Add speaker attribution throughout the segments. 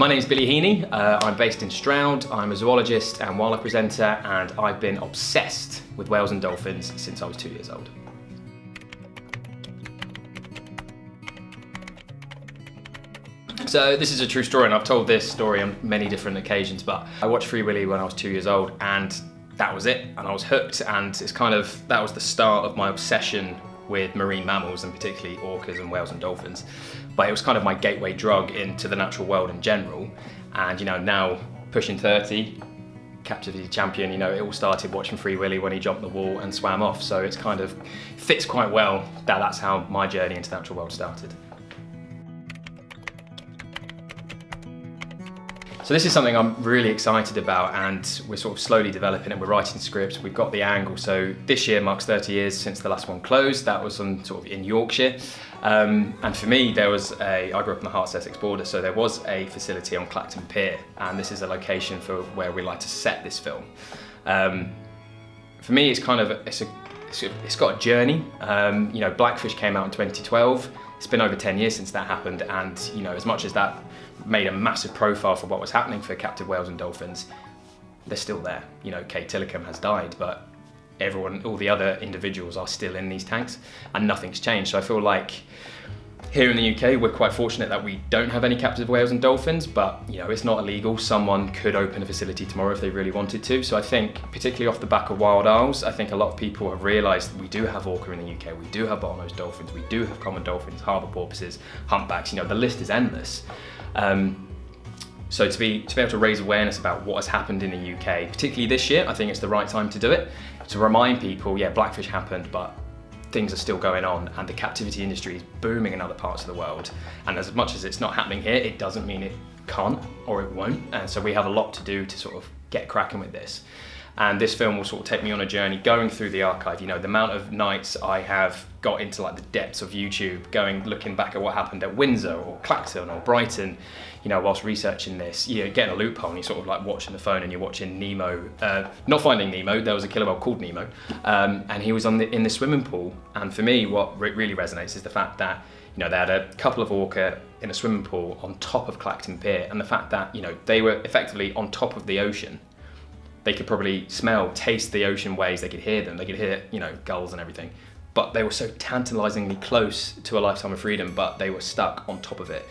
Speaker 1: My name's Billy Heaney, I'm based in Stroud, I'm a zoologist and wildlife presenter, and I've been obsessed with whales and dolphins since I was 2 years old. So this is a true story, and I've told this story on many different occasions, but I watched Free Willy when I was 2 years old, and that was it, and I was hooked, and that was the start of my obsession with marine mammals, and particularly orcas and whales and dolphins. But it was kind of my gateway drug into the natural world in general. And now pushing 30, captivity champion, it all started watching Free Willy when he jumped the wall and swam off. So it's kind of fits quite well that that's how my journey into the natural world started. So this is something I'm really excited about, and we're sort of slowly developing it. We're writing scripts, we've got the angle. So this year marks 30 years since the last one closed. That was in Yorkshire. And for me, I grew up on the Herts-Essex border, so there was a facility on Clacton Pier, and this is a location for where we like to set this film. For me, it's got a journey. Blackfish came out in 2012. It's been over 10 years since that happened, and as much as that made a massive profile for what was happening for captive whales and dolphins, they're still there. Kate Tillicum has died, but all the other individuals are still in these tanks, and nothing's changed. So I feel like here in the UK, we're quite fortunate that we don't have any captive whales and dolphins, but it's not illegal. Someone could open a facility tomorrow if they really wanted to. So I think, particularly off the back of Wild Isles, I think a lot of people have realised that we do have orca in the UK, we do have bottlenose dolphins, we do have common dolphins, harbour porpoises, humpbacks, the list is endless. So to be able to raise awareness about what has happened in the UK, particularly this year, I think it's the right time to do it. To remind people, yeah, Blackfish happened, but things are still going on, and the captivity industry is booming in other parts of the world. And as much as it's not happening here, it doesn't mean it can't or it won't. And so we have a lot to do to sort of get cracking with this. And this film will sort of take me on a journey going through the archive. The amount of nights I have got into the depths of YouTube, looking back at what happened at Windsor or Clacton or Brighton, whilst researching this, getting a loophole, and you're sort of watching the phone and you're watching Nemo, not Finding Nemo, there was a killer whale called Nemo, and he was in the swimming pool. And for me, what really resonates is the fact that, they had a couple of orca in a swimming pool on top of Clacton Pier, and the fact that, they were effectively on top of the ocean. They could probably taste the ocean waves, they could hear them, they could hear, gulls and everything. But they were so tantalizingly close to a lifetime of freedom, but they were stuck on top of it.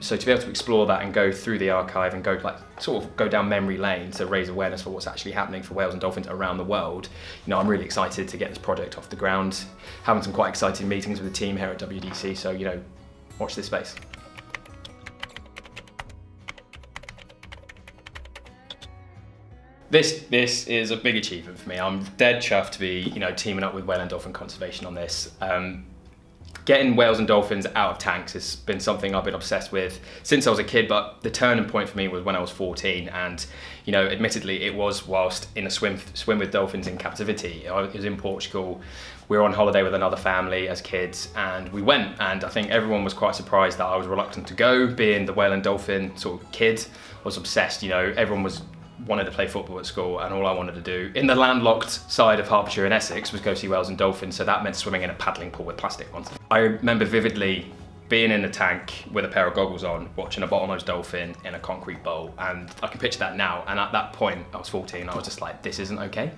Speaker 1: So to be able to explore that and go through the archive and go down memory lane to raise awareness for what's actually happening for whales and dolphins around the world, I'm really excited to get this project off the ground. Having some quite exciting meetings with the team here at WDC, so watch this space. This is a big achievement for me. I'm dead chuffed to be, teaming up with Whale and Dolphin Conservation on this. Getting whales and dolphins out of tanks has been something I've been obsessed with since I was a kid, but the turning point for me was when I was 14, and admittedly it was whilst in a swim with dolphins in captivity. I was in Portugal. We were on holiday with another family as kids, and we went, and I think everyone was quite surprised that I was reluctant to go, being the whale and dolphin sort of kid. I was obsessed. Everyone wanted to play football at school, and all I wanted to do in the landlocked side of Hertfordshire and Essex was go see whales and dolphins, so that meant swimming in a paddling pool with plastic ones. I remember vividly being in a tank with a pair of goggles on, watching a bottlenose dolphin in a concrete bowl, and I can picture that now, and at that point, I was 14, I was just like, this isn't okay.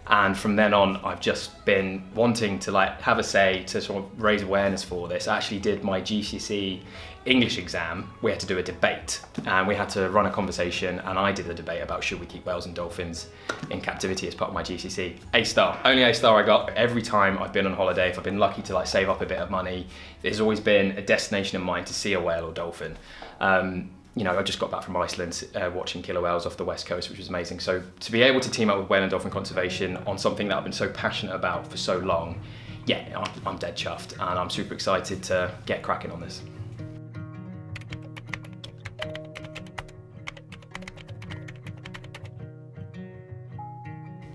Speaker 1: And from then on, I've just been wanting to have a say to sort of raise awareness for this. I actually did my GCSE English exam. We had to do a debate, and we had to run a conversation, and I did a debate about should we keep whales and dolphins in captivity as part of my GCSE. A star, only A star I got. Every time I've been on holiday, if I've been lucky to save up a bit of money, there's always been a destination in mind to see a whale or dolphin. I just got back from Iceland watching killer whales off the west coast, which was amazing. So to be able to team up with Whale and Dolphin Conservation on something that I've been so passionate about for so long, yeah, I'm dead chuffed, and I'm super excited to get cracking on this.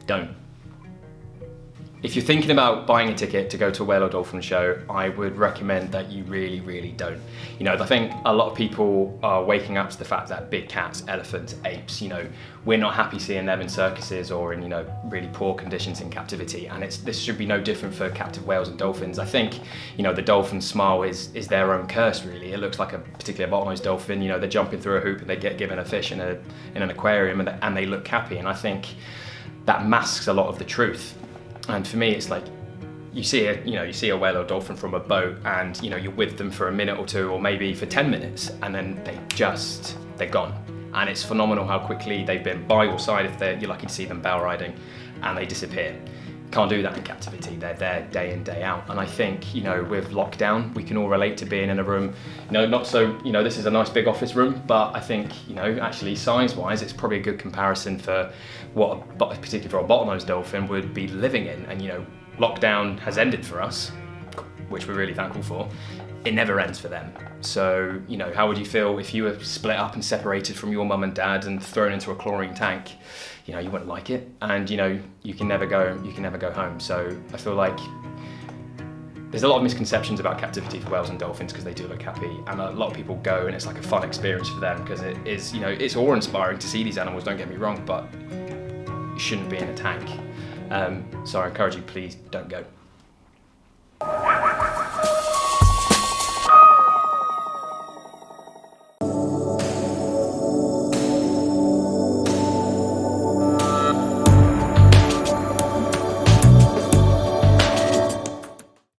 Speaker 1: Don't. If you're thinking about buying a ticket to go to a whale or dolphin show, I would recommend that you really, really don't. You know, I think a lot of people are waking up to the fact that big cats, elephants, apes, you know, we're not happy seeing them in circuses or in, you know, really poor conditions in captivity. And this should be no different for captive whales and dolphins. I think, you know, the dolphin smile is their own curse, really. It looks like a particular bottlenose dolphin. You know, they're jumping through a hoop and they get given a fish in an aquarium and they look happy. And I think that masks a lot of the truth. And for me, it's like you see a whale or dolphin from a boat, and you know you're with them for a minute or two, or maybe for 10 minutes, and then they're gone. And it's phenomenal how quickly they've been by your side if you're lucky to see them bell riding, and they disappear. Can't do that in captivity. They're there day in, day out. And I think, you know, with lockdown, we can all relate to being in a room, you know, not so, you know, this is a nice big office room, but I think, you know, actually size-wise, it's probably a good comparison for what, particularly for a bottlenose dolphin, would be living in. And, you know, lockdown has ended for us, which we're really thankful for. It never ends for them. So, you know, how would you feel if you were split up and separated from your mum and dad and thrown into a chlorine tank? You know, you wouldn't like it, and you know, you can never go home. So I feel like there's a lot of misconceptions about captivity for whales and dolphins because they do look happy, and a lot of people go and it's like a fun experience for them because it is, you know, it's awe-inspiring to see these animals, don't get me wrong, but you shouldn't be in a tank. So I encourage you, please don't go.